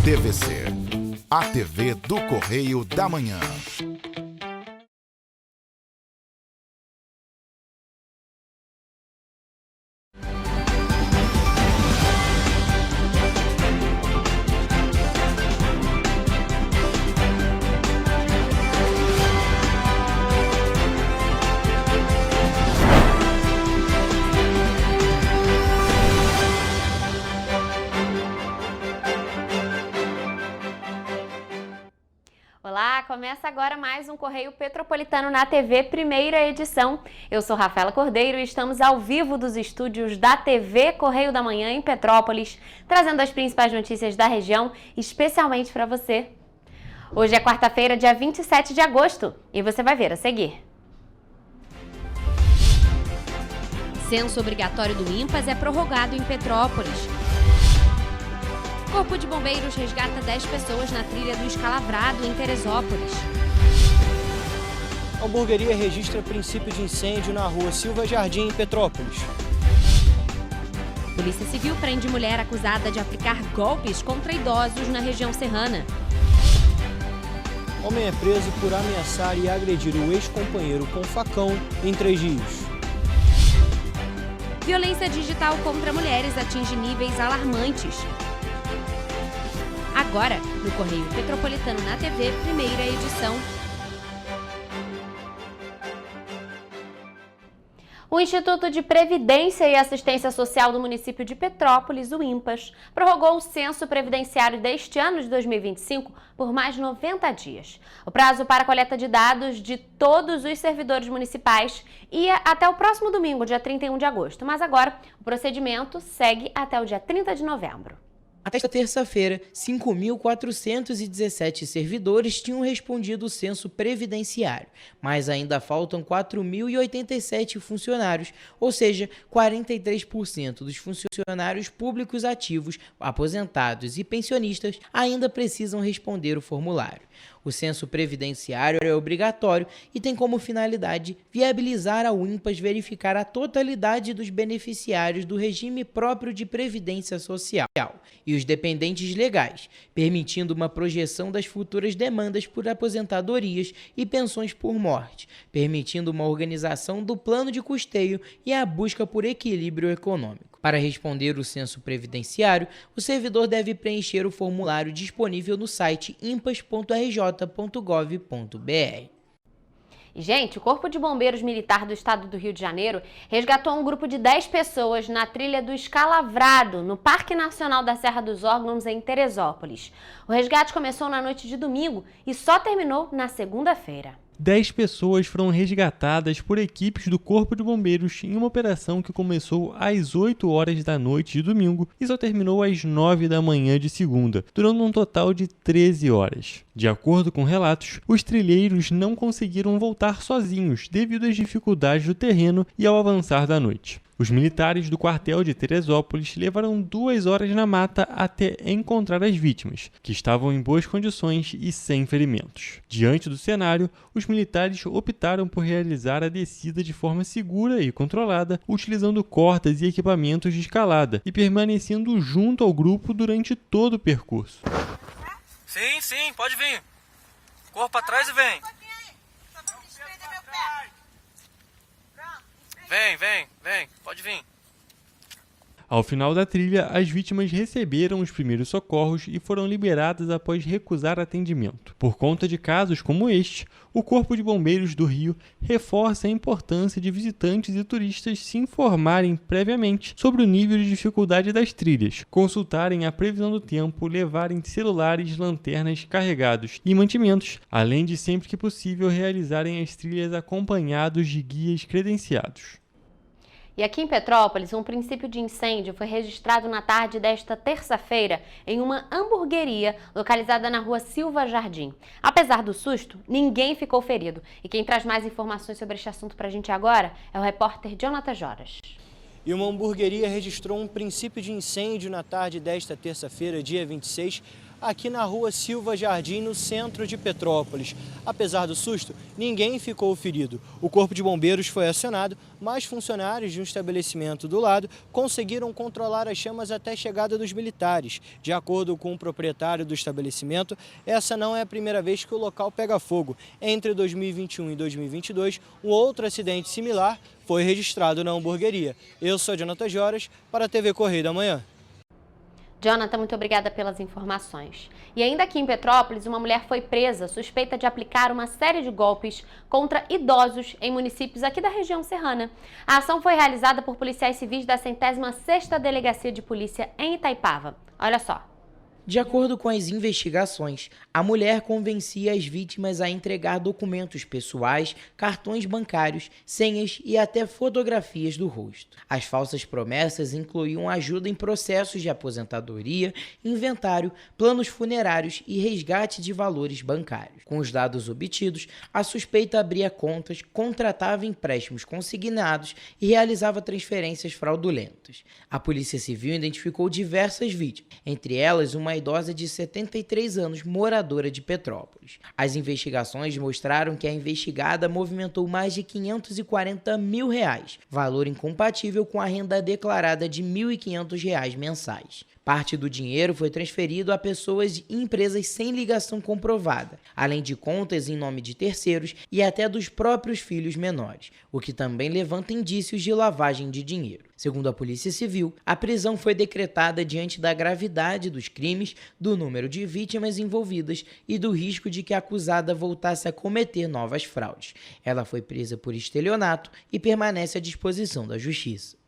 TVC, a TV do Correio da Manhã. Olá, começa agora mais um Correio Petropolitano na TV, primeira edição. Eu sou Rafaela Cordeiro e estamos ao vivo dos estúdios da TV Correio da Manhã em Petrópolis, trazendo as principais notícias da região, especialmente para você. Hoje é quarta-feira, dia 27 de agosto, e você vai ver a seguir. Censo obrigatório do INPAS é prorrogado em Petrópolis. Corpo de Bombeiros resgata 10 pessoas na trilha do Escalavrado, em Teresópolis. A hamburgueria registra princípio de incêndio na rua Silva Jardim, em Petrópolis. Polícia Civil prende mulher acusada de aplicar golpes contra idosos na região serrana. Homem é preso por ameaçar e agredir o ex-companheiro com facão em 3 Rios. Violência digital contra mulheres atinge níveis alarmantes. Agora, no Correio Petropolitano na TV, primeira edição. O Instituto de Previdência e Assistência Social do município de Petrópolis, o INPAS, prorrogou o censo previdenciário deste ano de 2025 por mais 90 dias. O prazo para a coleta de dados de todos os servidores municipais ia até o próximo domingo, dia 31 de agosto, mas agora o procedimento segue até o dia 30 de novembro. Até esta terça-feira, 5.417 servidores tinham respondido o censo previdenciário, mas ainda faltam 4.087 funcionários, ou seja, 43% dos funcionários públicos ativos, aposentados e pensionistas ainda precisam responder o formulário. O censo previdenciário é obrigatório e tem como finalidade viabilizar ao INPAS verificar a totalidade dos beneficiários do regime próprio de previdência social e os dependentes legais, permitindo uma projeção das futuras demandas por aposentadorias e pensões por morte, permitindo uma organização do plano de custeio e a busca por equilíbrio econômico. Para responder o censo previdenciário, o servidor deve preencher o formulário disponível no site impas.rj.gov.br. Gente, o Corpo de Bombeiros Militar do Estado do Rio de Janeiro resgatou um grupo de 10 pessoas na trilha do Escalavrado, no Parque Nacional da Serra dos Órgãos, em Teresópolis. O resgate começou na noite de domingo e só terminou na segunda-feira. 10 pessoas foram resgatadas por equipes do Corpo de Bombeiros em uma operação que começou às 8 horas da noite de domingo e só terminou às 9 da manhã de segunda, durando um total de 13 horas. De acordo com relatos, os trilheiros não conseguiram voltar sozinhos devido às dificuldades do terreno e ao avançar da noite. Os militares do quartel de Teresópolis levaram 2 horas na mata até encontrar as vítimas, que estavam em boas condições e sem ferimentos. Diante do cenário, os militares optaram por realizar a descida de forma segura e controlada, utilizando cordas e equipamentos de escalada e permanecendo junto ao grupo durante todo o percurso. Sim, pode vir. Corpo atrás e vem. Vem, pode vir. Ao final da trilha, as vítimas receberam os primeiros socorros e foram liberadas após recusar atendimento. Por conta de casos como este, o Corpo de Bombeiros do Rio reforça a importância de visitantes e turistas se informarem previamente sobre o nível de dificuldade das trilhas, consultarem a previsão do tempo, levarem celulares, lanternas carregados e mantimentos, além de sempre que possível realizarem as trilhas acompanhados de guias credenciados. E aqui em Petrópolis, um princípio de incêndio foi registrado na tarde desta terça-feira em uma hamburgueria localizada na rua Silva Jardim. Apesar do susto, ninguém ficou ferido. E quem traz mais informações sobre este assunto para a gente agora é o repórter Jonathan Joras. E uma hamburgueria registrou um princípio de incêndio na tarde desta terça-feira, dia 26, aqui na rua Silva Jardim, no centro de Petrópolis. Apesar do susto, ninguém ficou ferido. O Corpo de Bombeiros foi acionado, mas funcionários de um estabelecimento do lado conseguiram controlar as chamas até a chegada dos militares. De acordo com o proprietário do estabelecimento, essa não é a primeira vez que o local pega fogo. Entre 2021 e 2022, um outro acidente similar foi registrado na hamburgueria. Eu sou Jonathan Joras, para a TV Correio da Manhã. Jonathan, muito obrigada pelas informações. E ainda aqui em Petrópolis, uma mulher foi presa suspeita de aplicar uma série de golpes contra idosos em municípios aqui da região serrana. A ação foi realizada por policiais civis da 106ª Delegacia de Polícia em Itaipava. Olha só. De acordo com as investigações, a mulher convencia as vítimas a entregar documentos pessoais, cartões bancários, senhas e até fotografias do rosto. As falsas promessas incluíam ajuda em processos de aposentadoria, inventário, planos funerários e resgate de valores bancários. Com os dados obtidos, a suspeita abria contas, contratava empréstimos consignados e realizava transferências fraudulentas. A Polícia Civil identificou diversas vítimas, entre elas uma idosa de 73 anos, moradora de Petrópolis. As investigações mostraram que a investigada movimentou mais de R$540 mil, valor incompatível com a renda declarada de R$1.500 mensais. Parte do dinheiro foi transferido a pessoas e empresas sem ligação comprovada, além de contas em nome de terceiros e até dos próprios filhos menores, o que também levanta indícios de lavagem de dinheiro. Segundo a Polícia Civil, a prisão foi decretada diante da gravidade dos crimes, do número de vítimas envolvidas e do risco de que a acusada voltasse a cometer novas fraudes. Ela foi presa por estelionato e permanece à disposição da Justiça.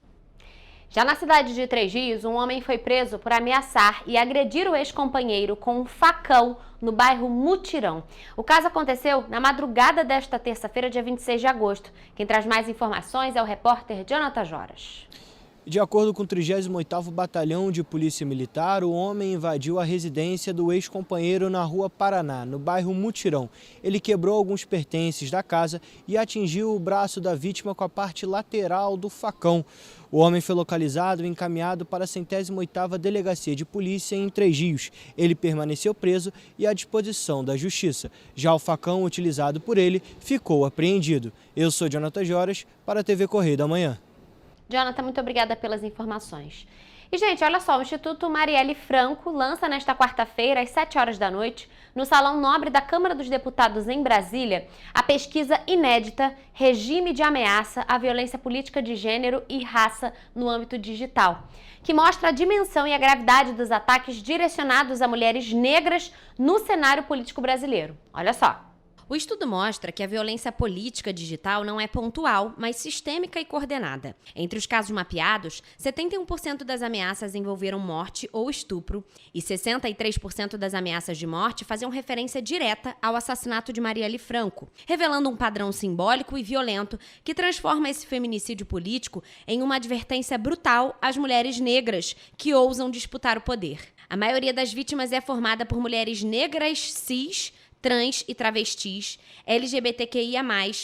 Já na cidade de Três Rios, um homem foi preso por ameaçar e agredir o ex-companheiro com um facão no bairro Mutirão. O caso aconteceu na madrugada desta terça-feira, dia 26 de agosto. Quem traz mais informações é o repórter Jonathan Joras. De acordo com o 38º Batalhão de Polícia Militar, o homem invadiu a residência do ex-companheiro na Rua Paraná, no bairro Mutirão. Ele quebrou alguns pertences da casa e atingiu o braço da vítima com a parte lateral do facão. O homem foi localizado e encaminhado para a 108ª Delegacia de Polícia em Três Rios. Ele permaneceu preso e à disposição da Justiça. Já o facão utilizado por ele ficou apreendido. Eu sou Jonathan Joras, para a TV Correio da Manhã. Jonathan, muito obrigada pelas informações. E, gente, olha só, o Instituto Marielle Franco lança nesta quarta-feira, às 7 horas da noite, no Salão Nobre da Câmara dos Deputados em Brasília, a pesquisa inédita Regime de Ameaça à Violência Política de Gênero e Raça no âmbito digital, que mostra a dimensão e a gravidade dos ataques direcionados a mulheres negras no cenário político brasileiro. Olha só. O estudo mostra que a violência política digital não é pontual, mas sistêmica e coordenada. Entre os casos mapeados, 71% das ameaças envolveram morte ou estupro e 63% das ameaças de morte faziam referência direta ao assassinato de Marielle Franco, revelando um padrão simbólico e violento que transforma esse feminicídio político em uma advertência brutal às mulheres negras que ousam disputar o poder. A maioria das vítimas é formada por mulheres negras cis, trans e travestis, LGBTQIA+,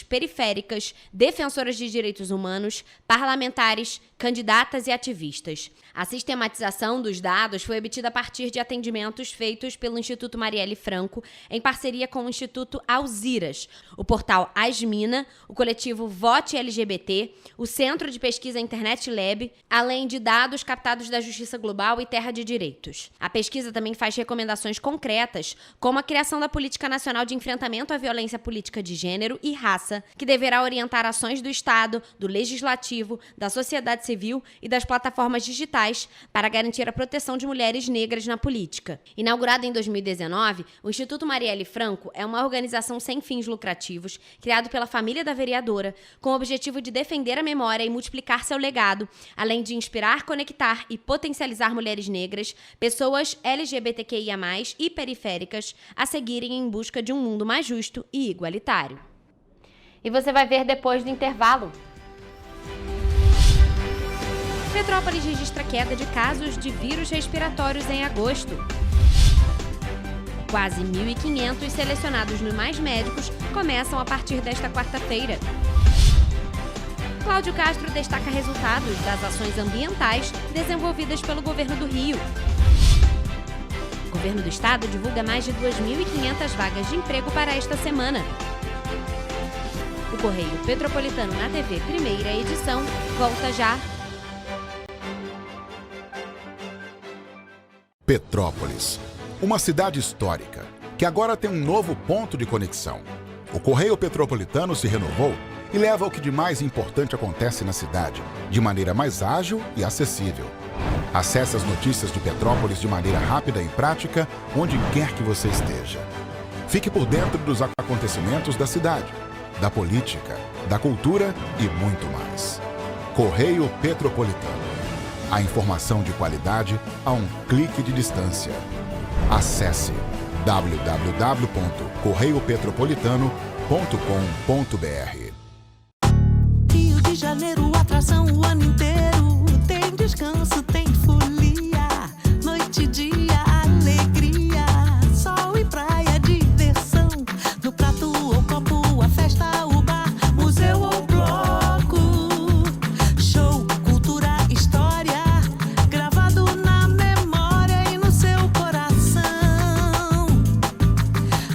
periféricas, defensoras de direitos humanos, parlamentares, candidatas e ativistas. A sistematização dos dados foi obtida a partir de atendimentos feitos pelo Instituto Marielle Franco, em parceria com o Instituto Alziras, o portal Asmina, o coletivo Vote LGBT, o Centro de Pesquisa Internet Lab, além de dados captados da Justiça Global e Terra de Direitos. A pesquisa também faz recomendações concretas, como a criação da Política Nacional de Enfrentamento à Violência Política de Gênero e Raça, que deverá orientar ações do Estado, do Legislativo, da sociedade civil e das plataformas digitais para garantir a proteção de mulheres negras na política. Inaugurado em 2019, o Instituto Marielle Franco é uma organização sem fins lucrativos, criado pela família da vereadora, com o objetivo de defender a memória e multiplicar seu legado, além de inspirar, conectar e potencializar mulheres negras, pessoas LGBTQIA+, e periféricas a seguirem em busca de um mundo mais justo e igualitário. E você vai ver depois do intervalo. Petrópolis registra queda de casos de vírus respiratórios em agosto. Quase 1.500 selecionados no Mais Médicos começam a partir desta quarta-feira. Cláudio Castro destaca resultados das ações ambientais desenvolvidas pelo governo do Rio. O governo do estado divulga mais de 2.500 vagas de emprego para esta semana. O Correio Petropolitano na TV, primeira edição, volta já. Petrópolis, uma cidade histórica, que agora tem um novo ponto de conexão. O Correio Petropolitano se renovou e leva o que de mais importante acontece na cidade, de maneira mais ágil e acessível. Acesse as notícias de Petrópolis de maneira rápida e prática, onde quer que você esteja. Fique por dentro dos acontecimentos da cidade, da política, da cultura e muito mais. Correio Petropolitano. A informação de qualidade a um clique de distância. Acesse www.correiopetropolitano.com.br. Rio de Janeiro, atração o ano inteiro. Tem descanso, tem folia. Noite e dia, alegria. Sol e praia, diversão. No prato ou copo, a festa, o bar, museu ou bloco. Show, cultura, história. Gravado na memória e no seu coração.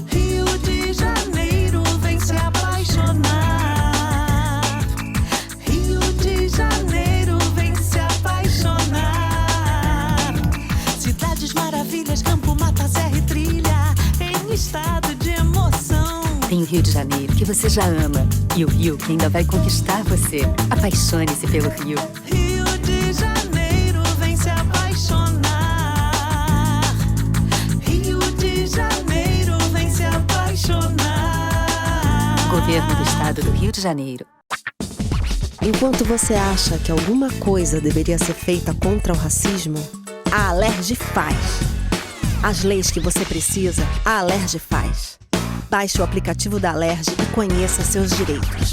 Rio de Janeiro, vem se apaixonar. Rio de Janeiro, vem se apaixonar. Cidades maravilhas, campo, mata, serra e trilha, em estado de emoção. Tem o Rio de Janeiro, que você já ama, e o Rio, que ainda vai conquistar você. Apaixone-se pelo Rio. Rio de Janeiro, vem se apaixonar. Rio de Janeiro, vem se apaixonar. Governo do Estado do Rio de Janeiro. Enquanto você acha que alguma coisa deveria ser feita contra o racismo, a Alerj faz. As leis que você precisa, a Alerj faz. Baixe o aplicativo da Alerj e conheça seus direitos.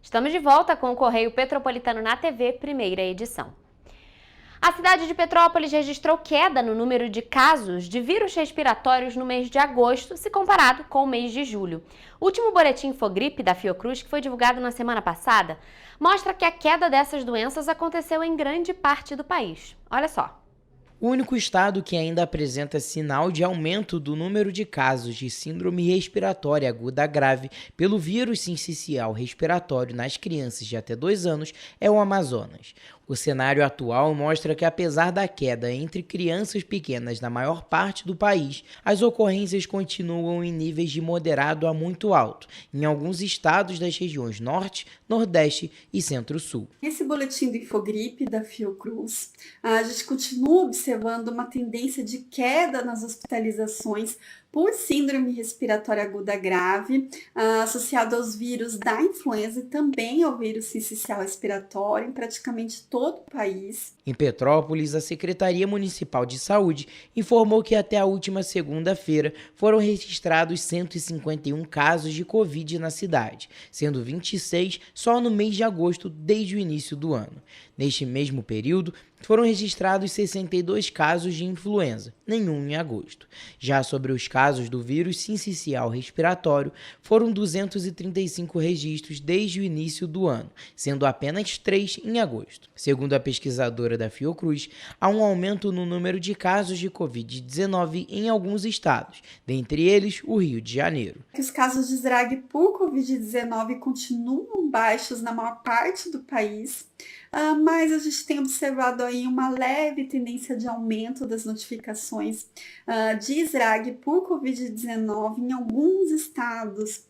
Estamos de volta com o Correio Petropolitano na TV, primeira edição. A cidade de Petrópolis registrou queda no número de casos de vírus respiratórios no mês de agosto, se comparado com o mês de julho. O último boletim Infogripe da Fiocruz, que foi divulgado na semana passada, mostra que a queda dessas doenças aconteceu em grande parte do país. Olha só. O único estado que ainda apresenta sinal de aumento do número de casos de síndrome respiratória aguda grave pelo vírus sincicial respiratório nas crianças de até 2 anos é o Amazonas. O cenário atual mostra que, apesar da queda entre crianças pequenas na maior parte do país, as ocorrências continuam em níveis de moderado a muito alto, em alguns estados das regiões Norte, Nordeste e Centro-Sul. Nesse boletim do Infogripe da Fiocruz, a gente continua observando uma tendência de queda nas hospitalizações por síndrome respiratória aguda grave, associado aos vírus da influenza e também ao vírus sincicial respiratório em praticamente todo o país. Em Petrópolis, a Secretaria Municipal de Saúde informou que até a última segunda-feira foram registrados 151 casos de Covid na cidade, sendo 26 só no mês de agosto desde o início do ano. Neste mesmo período, foram registrados 62 casos de influenza, nenhum em agosto. Já sobre os casos do vírus sincicial respiratório, foram 235 registros desde o início do ano, sendo apenas 3 em agosto. Segundo a pesquisadora da Fiocruz, há um aumento no número de casos de Covid-19 em alguns estados, dentre eles o Rio de Janeiro. Os casos de SRAG por Covid-19 continuam baixos na maior parte do país, mas a gente tem observado aí uma leve tendência de aumento das notificações de SRAG por Covid-19 em alguns estados,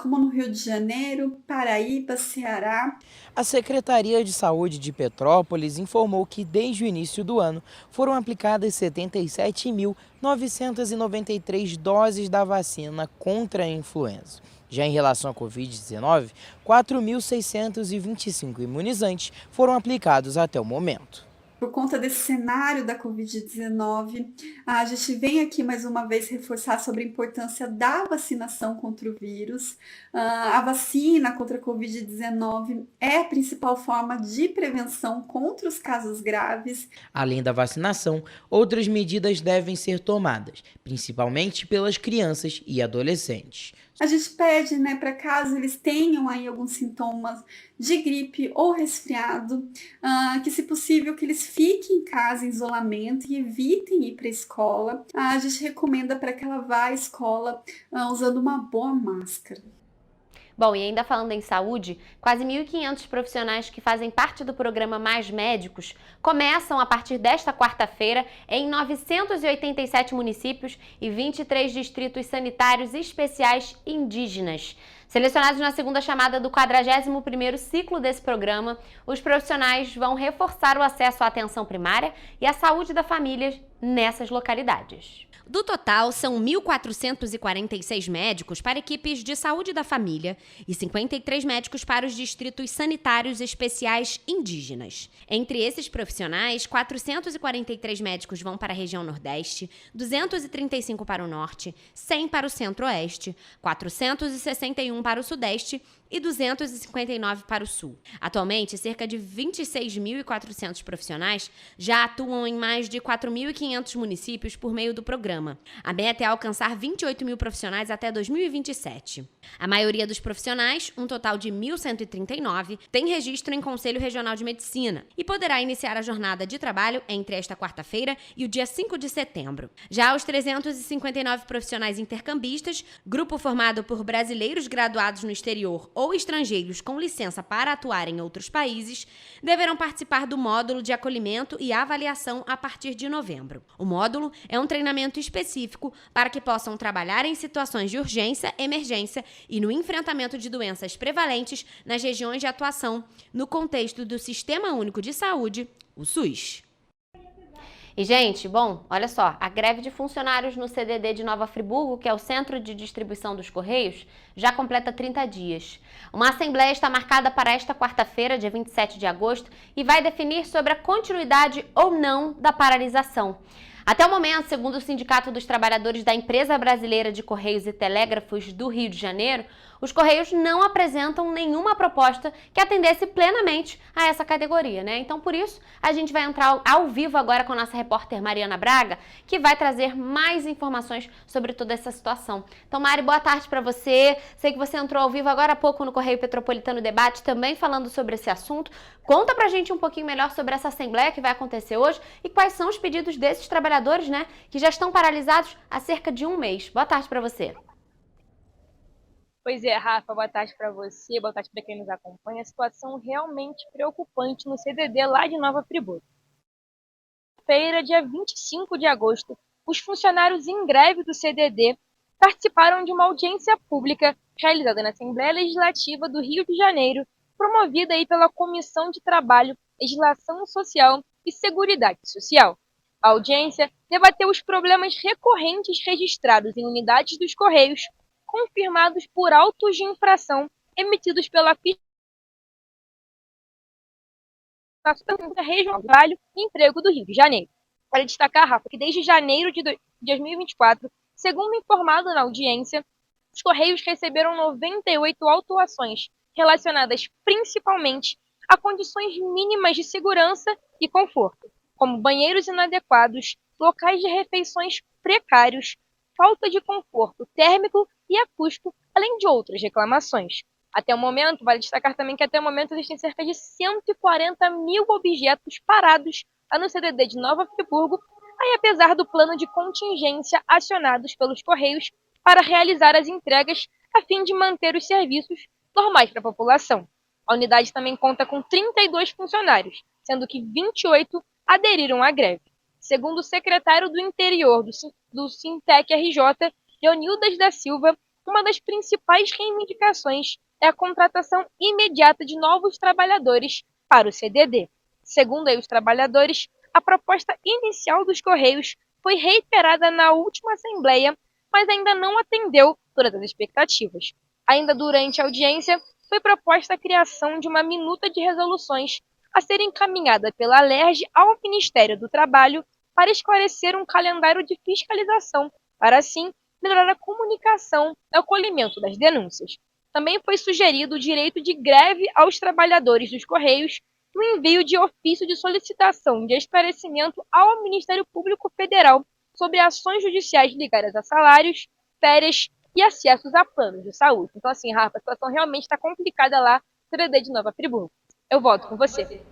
como no Rio de Janeiro, Paraíba, Ceará. A Secretaria de Saúde de Petrópolis informou que desde o início do ano foram aplicadas 77.000 993 doses da vacina contra a influenza. Já em relação à Covid-19, 4.625 imunizantes foram aplicados até o momento. Por conta desse cenário da Covid-19, a gente vem aqui mais uma vez reforçar sobre a importância da vacinação contra o vírus. A vacina contra a Covid-19 é a principal forma de prevenção contra os casos graves. Além da vacinação, outras medidas devem ser tomadas, principalmente pelas crianças e adolescentes. A gente pede, para caso eles tenham aí alguns sintomas de gripe ou resfriado, que se possível que eles fiquem em casa em isolamento e evitem ir para a escola. A gente recomenda para que ela vá à escola usando uma boa máscara. Bom, e ainda falando em saúde, quase 1.500 profissionais que fazem parte do programa Mais Médicos começam a partir desta quarta-feira em 987 municípios e 23 distritos sanitários especiais indígenas. Selecionados na segunda chamada do 41º ciclo desse programa, os profissionais vão reforçar o acesso à atenção primária e à saúde da família nessas localidades. Do total, são 1.446 médicos para equipes de saúde da família e 53 médicos para os distritos sanitários especiais indígenas. Entre esses profissionais, 443 médicos vão para a região Nordeste, 235 para o Norte, 100 para o Centro-Oeste, 461 para o Sudeste e 259 para o Sul. Atualmente, cerca de 26.400 profissionais já atuam em mais de 4.500 municípios por meio do programa. A meta é alcançar 28 mil profissionais até 2027. A maioria dos profissionais, um total de 1.139, tem registro em Conselho Regional de Medicina e poderá iniciar a jornada de trabalho entre esta quarta-feira e o dia 5 de setembro. Já os 359 profissionais intercambistas, grupo formado por brasileiros graduados no exterior ou estrangeiros com licença para atuar em outros países, deverão participar do módulo de acolhimento e avaliação a partir de novembro. O módulo é um treinamento específico para que possam trabalhar em situações de urgência, emergência e no enfrentamento de doenças prevalentes nas regiões de atuação, no contexto do Sistema Único de Saúde, o SUS. E, gente, bom, olha só, a greve de funcionários no CDD de Nova Friburgo, que é o Centro de Distribuição dos Correios, já completa 30 dias. Uma assembleia está marcada para esta quarta-feira, dia 27 de agosto, e vai definir sobre a continuidade ou não da paralisação. Até o momento, segundo o Sindicato dos Trabalhadores da Empresa Brasileira de Correios e Telégrafos do Rio de Janeiro, os Correios não apresentam nenhuma proposta que atendesse plenamente a essa categoria, né? Então, por isso, a gente vai entrar ao vivo agora com a nossa repórter Mariana Braga, que vai trazer mais informações sobre toda essa situação. Então, Mari, boa tarde para você. Sei que você entrou ao vivo agora há pouco no Correio Petropolitano Debate, também falando sobre esse assunto. Conta pra gente um pouquinho melhor sobre essa assembleia que vai acontecer hoje e quais são os pedidos desses trabalhadores, né, que já estão paralisados há cerca de um mês. Boa tarde para você. Pois é, Rafa, boa tarde para você, boa tarde para quem nos acompanha. A situação realmente preocupante no CDD lá de Nova Friburgo. Feira, dia 25 de agosto, os funcionários em greve do CDD participaram de uma audiência pública realizada na Assembleia Legislativa do Rio de Janeiro, promovida aí pela Comissão de Trabalho, Legislação Social e Seguridade Social. A audiência debateu os problemas recorrentes registrados em unidades dos Correios, confirmados por autos de infração emitidos pela Regional do Trabalho e Emprego do Rio de Janeiro. Para destacar, Rafa, que desde janeiro de 2024, segundo informado na audiência, os Correios receberam 98 autuações relacionadas principalmente a condições mínimas de segurança e conforto, como banheiros inadequados, locais de refeições precários, falta de conforto térmico e acústico, além de outras reclamações. Até o momento, vale destacar também que até o momento existem cerca de 140 mil objetos parados lá no CDD de Nova Friburgo, aí apesar do plano de contingência acionados pelos Correios para realizar as entregas a fim de manter os serviços normais para a população. A unidade também conta com 32 funcionários, sendo que 28 aderiram à greve. Segundo o secretário do Interior do Sintec RJ, Leonildas da Silva, uma das principais reivindicações é a contratação imediata de novos trabalhadores para o CDD. Segundo aí os trabalhadores, a proposta inicial dos Correios foi reiterada na última Assembleia, mas ainda não atendeu todas as expectativas. Ainda durante a audiência, foi proposta a criação de uma minuta de resoluções a ser encaminhada pela Alerj ao Ministério do Trabalho para esclarecer um calendário de fiscalização, para assim melhorar a comunicação e o acolhimento das denúncias. Também foi sugerido o direito de greve aos trabalhadores dos Correios e o envio de ofício de solicitação de esclarecimento ao Ministério Público Federal sobre ações judiciais ligadas a salários, férias e acessos a planos de saúde. Então, assim, Rafa, a situação realmente está complicada lá no CDD de Nova Friburgo. Eu volto com você.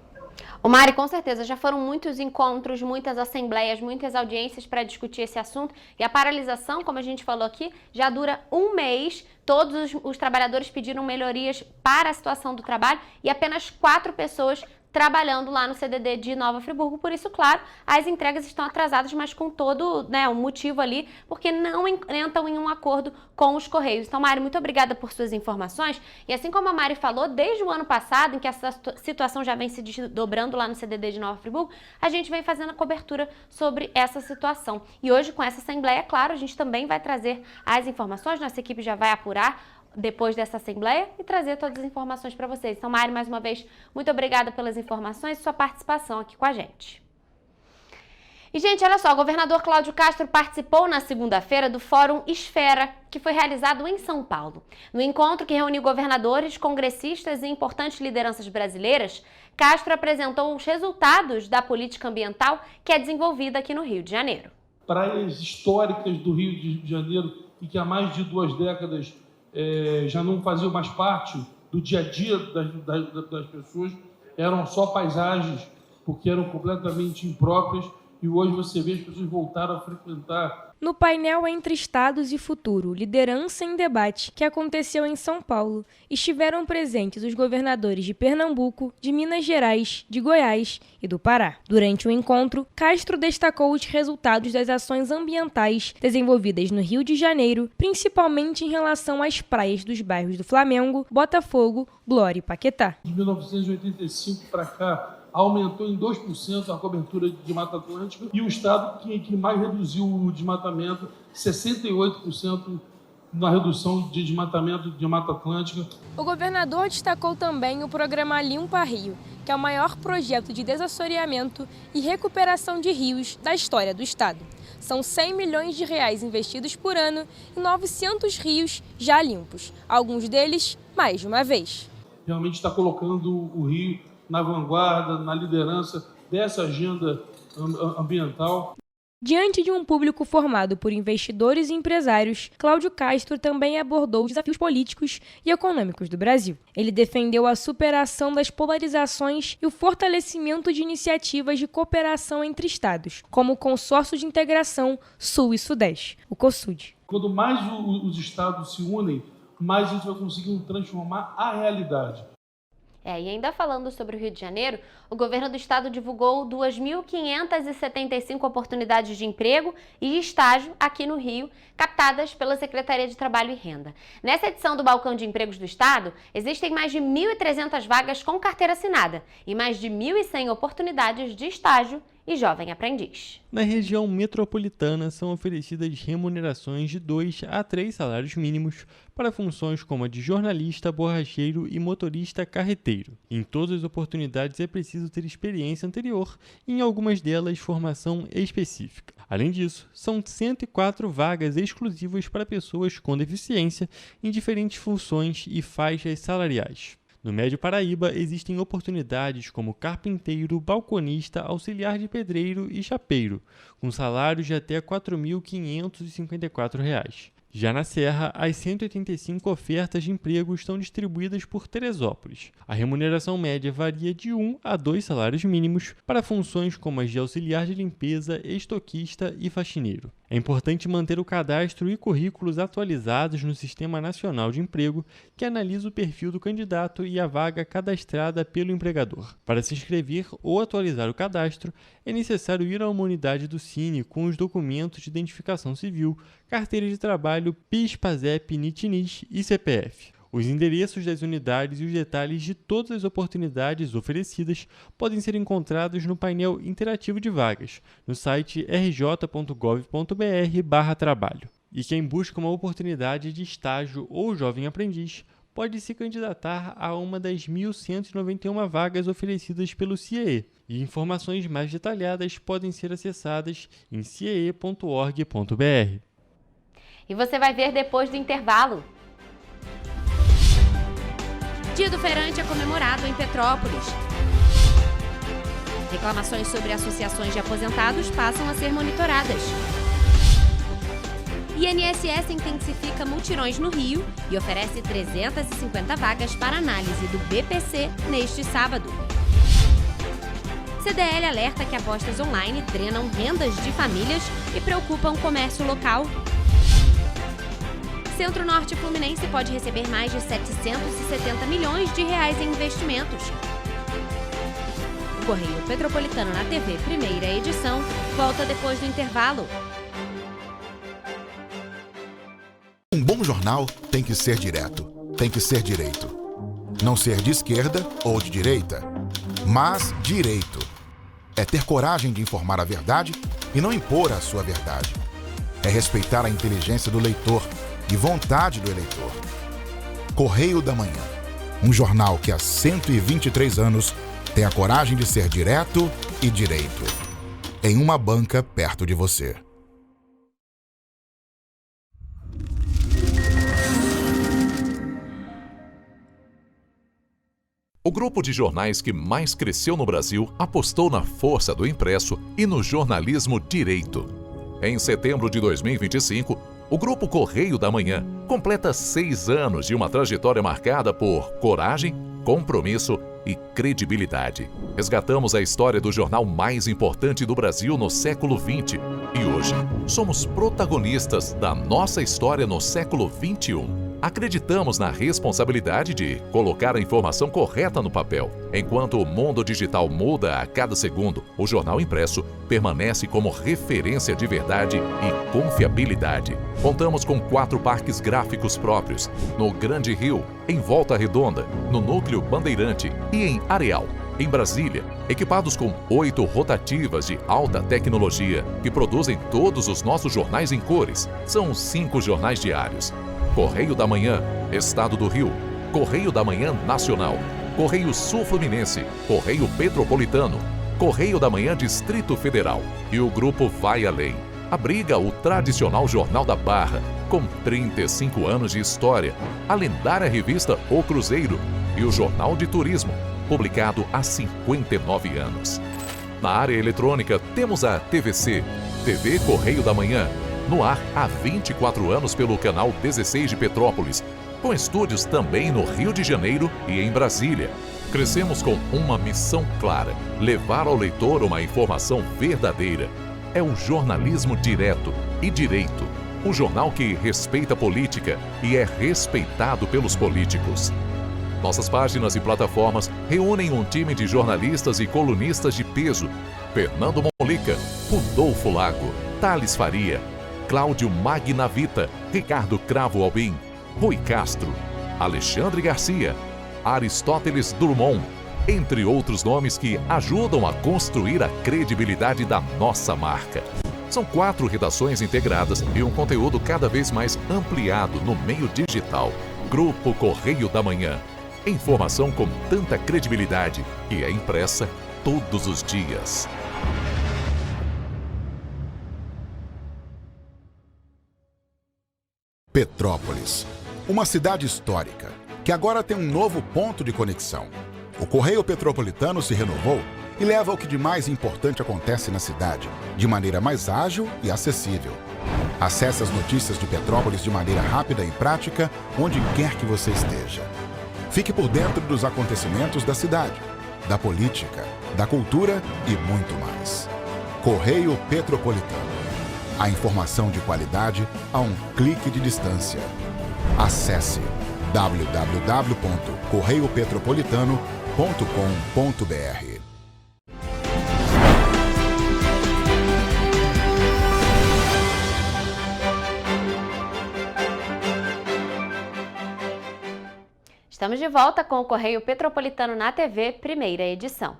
O Mari, com certeza, já foram muitos encontros, muitas assembleias, muitas audiências para discutir esse assunto. E a paralisação, como a gente falou aqui, já dura um mês. Todos os trabalhadores pediram melhorias para a situação do trabalho e apenas 4 pessoas trabalhando lá no CDD de Nova Friburgo. Por isso, claro, as entregas estão atrasadas, mas com todo, um motivo ali, porque não entram em um acordo com os Correios. Então, Mari, muito obrigada por suas informações. E assim como a Mari falou, desde o ano passado, em que essa situação já vem se desdobrando lá no CDD de Nova Friburgo, a gente vem fazendo a cobertura sobre essa situação. E hoje, com essa assembleia, claro, a gente também vai trazer as informações, nossa equipe já vai apurar depois dessa assembleia e trazer todas as informações para vocês. Então, Mari, mais uma vez, muito obrigada pelas informações e sua participação aqui com a gente. E, gente, olha só, o governador Cláudio Castro participou na segunda-feira do Fórum Esfera, que foi realizado em São Paulo. No encontro que reuniu governadores, congressistas e importantes lideranças brasileiras, Castro apresentou os resultados da política ambiental que é desenvolvida aqui no Rio de Janeiro. Praias históricas do Rio de Janeiro e que há mais de 2 décadas já não faziam mais parte do dia a dia das pessoas, eram só paisagens, porque eram completamente impróprias, e hoje você vê as pessoas voltaram a frequentar. No painel Entre Estados e Futuro, Liderança em Debate, que aconteceu em São Paulo, estiveram presentes os governadores de Pernambuco, de Minas Gerais, de Goiás e do Pará. Durante o encontro, Castro destacou os resultados das ações ambientais desenvolvidas no Rio de Janeiro, principalmente em relação às praias dos bairros do Flamengo, Botafogo, Glória e Paquetá. De 1985 para cá, aumentou em 2% a cobertura de Mata Atlântica e o estado que mais reduziu o desmatamento, 68% na redução de desmatamento de Mata Atlântica. O governador destacou também o programa Limpa Rio, que é o maior projeto de desassoreamento e recuperação de rios da história do estado. São 100 milhões de reais investidos por ano e 900 rios já limpos, alguns deles mais de uma vez. Realmente está colocando o Rio na vanguarda, na liderança dessa agenda ambiental. Diante de um público formado por investidores e empresários, Cláudio Castro também abordou os desafios políticos e econômicos do Brasil. Ele defendeu a superação das polarizações e o fortalecimento de iniciativas de cooperação entre estados, como o Consórcio de Integração Sul e Sudeste, o COSUD. Quanto mais os estados se unem, mais a gente vai conseguir transformar a realidade. E ainda falando sobre o Rio de Janeiro, o governo do estado divulgou 2.575 oportunidades de emprego e estágio aqui no Rio, captadas pela Secretaria de Trabalho e Renda. Nessa edição do Balcão de Empregos do Estado, existem mais de 1.300 vagas com carteira assinada e mais de 1.100 oportunidades de estágio e jovem aprendiz. Na região metropolitana são oferecidas remunerações de 2 a 3 salários mínimos para funções como a de jornalista, borracheiro e motorista carreteiro. Em todas as oportunidades é preciso ter experiência anterior e em algumas delas formação específica. Além disso, são 104 vagas exclusivas para pessoas com deficiência em diferentes funções e faixas salariais. No Médio Paraíba, existem oportunidades como carpinteiro, balconista, auxiliar de pedreiro e chapeiro, com salários de até R$ 4.554. Já na Serra, as 185 ofertas de emprego estão distribuídas por Teresópolis. A remuneração média varia de 1 a 2 salários mínimos para funções como as de auxiliar de limpeza, estoquista e faxineiro. É importante manter o cadastro e currículos atualizados no Sistema Nacional de Emprego, que analisa o perfil do candidato e a vaga cadastrada pelo empregador. Para se inscrever ou atualizar o cadastro, é necessário ir a uma unidade do Cine com os documentos de identificação civil, carteira de trabalho, PIS, PASEP, NIT/NIS e CPF. Os endereços das unidades e os detalhes de todas as oportunidades oferecidas podem ser encontrados no painel interativo de vagas, no site rj.gov.br/trabalho. E quem busca uma oportunidade de estágio ou jovem aprendiz pode se candidatar a uma das 1.191 vagas oferecidas pelo CIEE, e informações mais detalhadas podem ser acessadas em ciee.org.br. E você vai ver depois do intervalo. Dia do Feirante é comemorado em Petrópolis. Reclamações sobre associações de aposentados passam a ser monitoradas. INSS intensifica mutirões no Rio e oferece 350 vagas para análise do BPC neste sábado. CDL alerta que apostas online drenam rendas de famílias e preocupam o comércio local. Centro-Norte Fluminense pode receber mais de 770 milhões de reais em investimentos. O Correio Petropolitano na TV, primeira edição, volta depois do intervalo. Um bom jornal tem que ser direto, tem que ser direito. Não ser de esquerda ou de direita, mas direito. É ter coragem de informar a verdade e não impor a sua verdade. É respeitar a inteligência do leitor e vontade do eleitor. Correio da Manhã, um jornal que há 123 anos tem a coragem de ser direto e direito. Em uma banca perto de você. O grupo de jornais que mais cresceu no Brasil apostou na força do impresso e no jornalismo direito. Em setembro de 2025, o Grupo Correio da Manhã completa 6 anos de uma trajetória marcada por coragem, compromisso e credibilidade. Resgatamos a história do jornal mais importante do Brasil no século XX e hoje somos protagonistas da nossa história no século XXI. Acreditamos na responsabilidade de colocar a informação correta no papel. Enquanto o mundo digital muda a cada segundo, o jornal impresso permanece como referência de verdade e confiabilidade. Contamos com 4 parques gráficos próprios, no Grande Rio, em Volta Redonda, no Núcleo Bandeirante e em Areal. Em Brasília, equipados com 8 rotativas de alta tecnologia que produzem todos os nossos jornais em cores. São 5 jornais diários. Correio da Manhã, Estado do Rio, Correio da Manhã Nacional, Correio Sul Fluminense, Correio Petropolitano, Correio da Manhã Distrito Federal e o Grupo Vai Além. Abriga o tradicional Jornal da Barra, com 35 anos de história, a lendária revista O Cruzeiro e o Jornal de Turismo, publicado há 59 anos. Na área eletrônica, temos a TVC, TV Correio da Manhã, no ar há 24 anos pelo canal 16 de Petrópolis, com estúdios também no Rio de Janeiro e em Brasília. Crescemos com uma missão clara: levar ao leitor uma informação verdadeira. É o jornalismo direto e direito, o jornal que respeita a política e é respeitado pelos políticos. Nossas páginas e plataformas reúnem um time de jornalistas e colunistas de peso: Fernando Molica, Rodolfo Lago, Thales Faria, Cláudio Magnavita, Ricardo Cravo Albim, Rui Castro, Alexandre Garcia, Aristóteles Drummond, entre outros nomes que ajudam a construir a credibilidade da nossa marca. São 4 redações integradas e um conteúdo cada vez mais ampliado no meio digital. Grupo Correio da Manhã. Informação com tanta credibilidade que é impressa todos os dias. Petrópolis, uma cidade histórica que agora tem um novo ponto de conexão. O Correio Petropolitano se renovou e leva o que de mais importante acontece na cidade, de maneira mais ágil e acessível. Acesse as notícias de Petrópolis de maneira rápida e prática, onde quer que você esteja. Fique por dentro dos acontecimentos da cidade, da política, da cultura e muito mais. Correio Petropolitano. A informação de qualidade a um clique de distância. Acesse www.correiopetropolitano.com.br. Estamos de volta com o Correio Petropolitano na TV, primeira edição.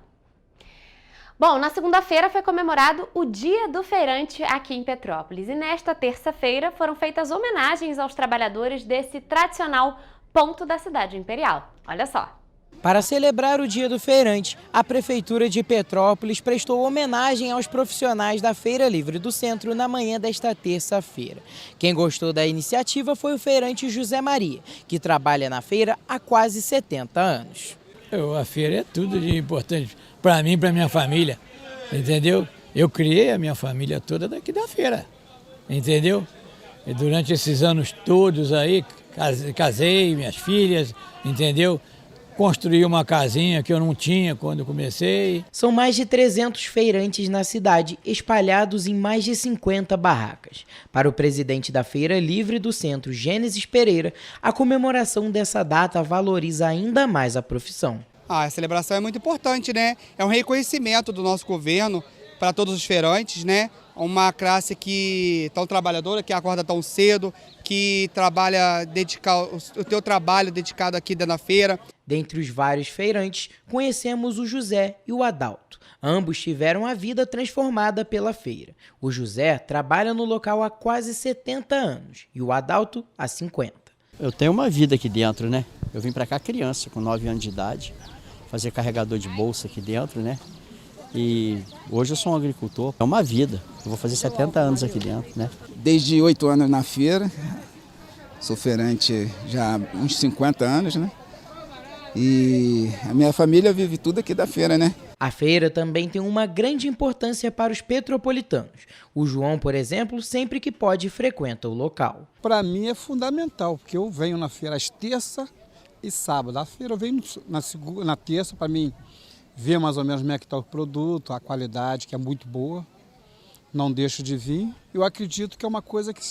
Bom, na segunda-feira foi comemorado o Dia do Feirante aqui em Petrópolis e nesta terça-feira foram feitas homenagens aos trabalhadores desse tradicional ponto da cidade imperial. Olha só. Para celebrar o Dia do Feirante, a Prefeitura de Petrópolis prestou homenagem aos profissionais da Feira Livre do Centro na manhã desta terça-feira. Quem gostou da iniciativa foi o feirante José Maria, que trabalha na feira há quase 70 anos. A feira é tudo de importante para mim e para minha família, entendeu? Eu criei a minha família toda daqui da feira, entendeu? E durante esses anos todos aí, casei, minhas filhas, entendeu? Construí uma casinha que eu não tinha quando comecei. São mais de 300 feirantes na cidade, espalhados em mais de 50 barracas. Para o presidente da Feira Livre do Centro, Gênesis Pereira, a comemoração dessa data valoriza ainda mais a profissão. A celebração é muito importante, né? É um reconhecimento do nosso governo para todos os feirantes, né? Uma classe que tão trabalhadora, que acorda tão cedo, que trabalha, o teu trabalho dedicado aqui dentro da feira. Dentre os vários feirantes, conhecemos o José e o Adalto. Ambos tiveram a vida transformada pela feira. O José trabalha no local há quase 70 anos e o Adalto há 50. Eu tenho uma vida aqui dentro, né? Eu vim para cá criança, com 9 anos de idade, fazer carregador de bolsa aqui dentro, né? E hoje eu sou um agricultor, é uma vida, eu vou fazer 70 anos aqui dentro, né? Desde 8 anos na feira, sou feirante já há uns 50 anos, né? E a minha família vive tudo aqui da feira, né? A feira também tem uma grande importância para os petropolitanos. O João, por exemplo, sempre que pode frequenta o local. Para mim é fundamental, porque eu venho na feira às terça e sábado. A feira eu venho na terça para mim ver mais ou menos como é que está o produto, a qualidade, que é muito boa. Não deixo de vir. Eu acredito que é uma coisa que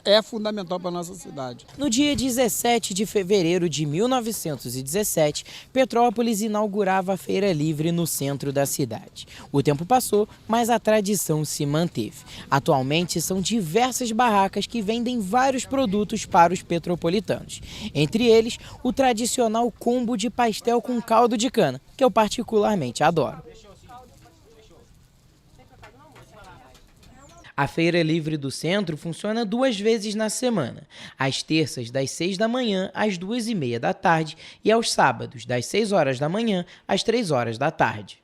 é fundamental para a nossa cidade. No dia 17 de fevereiro de 1917, Petrópolis inaugurava a Feira Livre no centro da cidade. O tempo passou, mas a tradição se manteve. Atualmente, são diversas barracas que vendem vários produtos para os petropolitanos. Entre eles, o tradicional combo de pastel com caldo de cana, que eu particularmente adoro. A Feira Livre do Centro funciona 2 vezes na semana, às terças das 6 da manhã às 2h30 da tarde e aos sábados das 6 horas da manhã às 3 horas da tarde.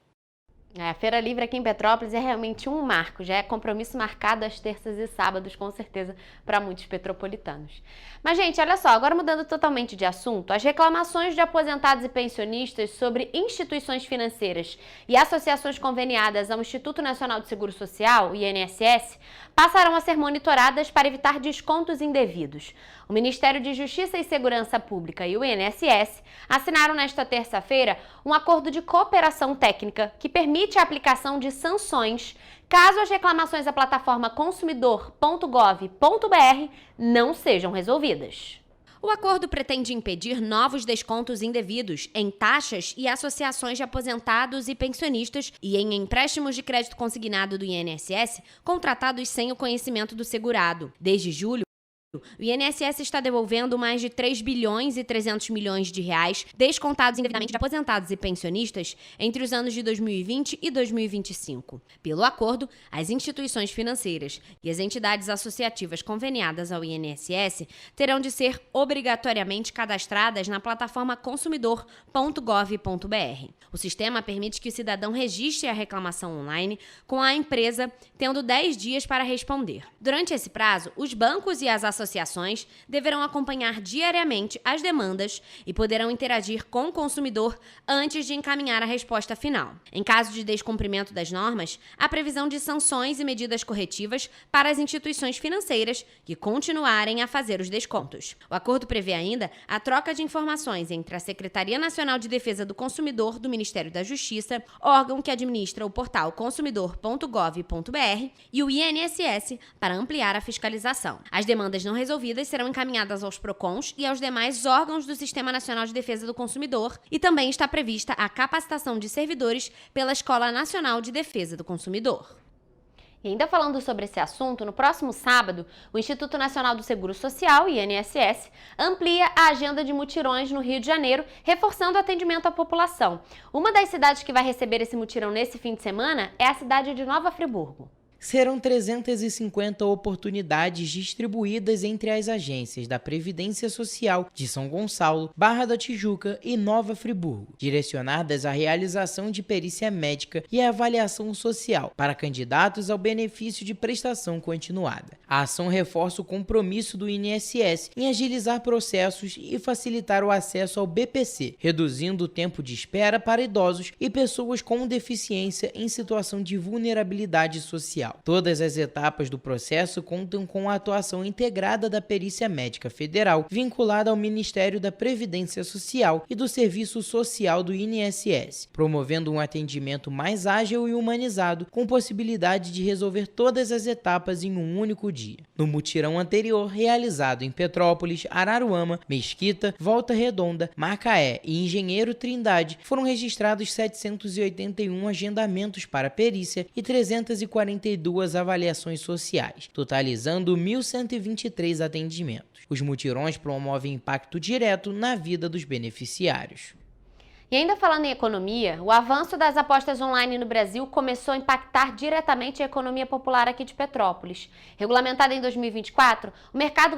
A Feira Livre aqui em Petrópolis é realmente um marco, já é compromisso marcado às terças e sábados, com certeza, para muitos petropolitanos. Mas, gente, olha só, agora mudando totalmente de assunto, as reclamações de aposentados e pensionistas sobre instituições financeiras e associações conveniadas ao Instituto Nacional de Seguro Social, o INSS, passarão a ser monitoradas para evitar descontos indevidos. O Ministério de Justiça e Segurança Pública e o INSS assinaram nesta terça-feira um acordo de cooperação técnica que permite a aplicação de sanções caso as reclamações à plataforma consumidor.gov.br não sejam resolvidas. O acordo pretende impedir novos descontos indevidos em taxas e associações de aposentados e pensionistas e em empréstimos de crédito consignado do INSS contratados sem o conhecimento do segurado. Desde julho, o INSS está devolvendo mais de 3 bilhões e 300 milhões de reais descontados indevidamente de aposentados e pensionistas entre os anos de 2020 e 2025. Pelo acordo, as instituições financeiras e as entidades associativas conveniadas ao INSS terão de ser obrigatoriamente cadastradas na plataforma consumidor.gov.br. O sistema permite que o cidadão registre a reclamação online com a empresa, tendo 10 dias para responder. Durante esse prazo, os bancos e as associações deverão acompanhar diariamente as demandas e poderão interagir com o consumidor antes de encaminhar a resposta final. Em caso de descumprimento das normas, há previsão de sanções e medidas corretivas para as instituições financeiras que continuarem a fazer os descontos. O acordo prevê ainda a troca de informações entre a Secretaria Nacional de Defesa do Consumidor do Ministério da Justiça, órgão que administra o portal consumidor.gov.br, e o INSS para ampliar a fiscalização. As demandas não resolvidas serão encaminhadas aos PROCONs e aos demais órgãos do Sistema Nacional de Defesa do Consumidor, e também está prevista a capacitação de servidores pela Escola Nacional de Defesa do Consumidor. E ainda falando sobre esse assunto, no próximo sábado, o Instituto Nacional do Seguro Social, INSS, amplia a agenda de mutirões no Rio de Janeiro, reforçando o atendimento à população. Uma das cidades que vai receber esse mutirão nesse fim de semana é a cidade de Nova Friburgo. Serão 350 oportunidades distribuídas entre as agências da Previdência Social de São Gonçalo, Barra da Tijuca e Nova Friburgo, direcionadas à realização de perícia médica e avaliação social para candidatos ao benefício de prestação continuada. A ação reforça o compromisso do INSS em agilizar processos e facilitar o acesso ao BPC, reduzindo o tempo de espera para idosos e pessoas com deficiência em situação de vulnerabilidade social. Todas as etapas do processo contam com a atuação integrada da Perícia Médica Federal, vinculada ao Ministério da Previdência Social e do Serviço Social do INSS, promovendo um atendimento mais ágil e humanizado, com possibilidade de resolver todas as etapas em um único dia. No mutirão anterior, realizado em Petrópolis, Araruama, Mesquita, Volta Redonda, Macaé e Engenheiro Trindade, foram registrados 781 agendamentos para perícia e 342 avaliações sociais, totalizando 1.123 atendimentos. Os mutirões promovem impacto direto na vida dos beneficiários. E ainda falando em economia, o avanço das apostas online no Brasil começou a impactar diretamente a economia popular aqui de Petrópolis. Regulamentada em 2024, o mercado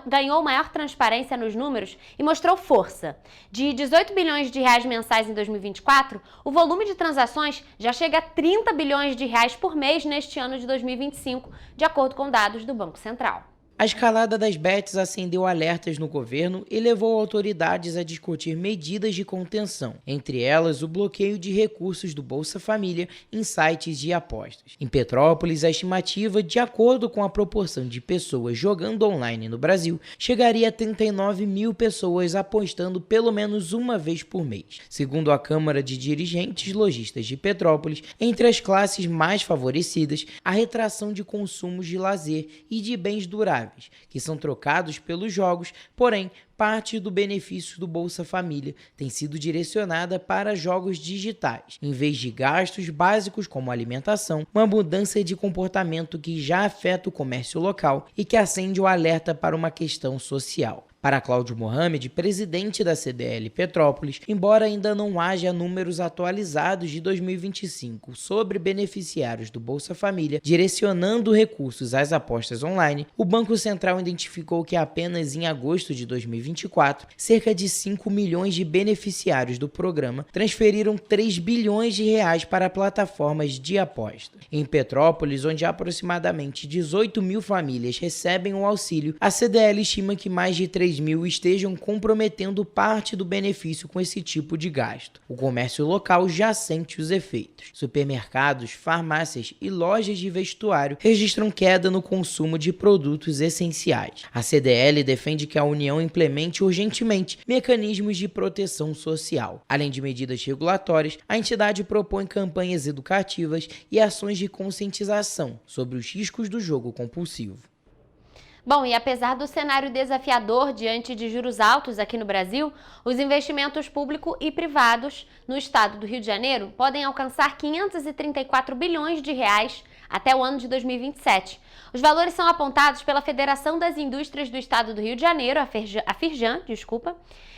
ganhou maior transparência nos números e mostrou força. De 18 bilhões de reais mensais em 2024, o volume de transações já chega a 30 bilhões de reais por mês neste ano de 2025, de acordo com dados do Banco Central. A escalada das bets acendeu alertas no governo e levou autoridades a discutir medidas de contenção, entre elas o bloqueio de recursos do Bolsa Família em sites de apostas. Em Petrópolis, a estimativa, de acordo com a proporção de pessoas jogando online no Brasil, chegaria a 39 mil pessoas apostando pelo menos uma vez por mês. Segundo a Câmara de Dirigentes Lojistas de Petrópolis, entre as classes mais favorecidas, a retração de consumos de lazer e de bens duráveis, que são trocados pelos jogos, porém, parte do benefício do Bolsa Família tem sido direcionada para jogos digitais, em vez de gastos básicos como alimentação, uma mudança de comportamento que já afeta o comércio local e que acende o alerta para uma questão social. Para Cláudio Mohamed, presidente da CDL Petrópolis, embora ainda não haja números atualizados de 2025 sobre beneficiários do Bolsa Família direcionando recursos às apostas online, o Banco Central identificou que apenas em agosto de 2024, cerca de 5 milhões de beneficiários do programa transferiram 3 bilhões de reais para plataformas de aposta. Em Petrópolis, onde aproximadamente 18 mil famílias recebem o auxílio, a CDL estima que mais de 3 mil estejam comprometendo parte do benefício com esse tipo de gasto. O comércio local já sente os efeitos. Supermercados, farmácias e lojas de vestuário registram queda no consumo de produtos essenciais. A CDL defende que a União implemente urgentemente mecanismos de proteção social. Além de medidas regulatórias, a entidade propõe campanhas educativas e ações de conscientização sobre os riscos do jogo compulsivo. Bom, e apesar do cenário desafiador diante de juros altos aqui no Brasil, os investimentos públicos e privados no estado do Rio de Janeiro podem alcançar 534 bilhões de reais até o ano de 2027. Os valores são apontados pela Federação das Indústrias do Estado do Rio de Janeiro, a Firjan,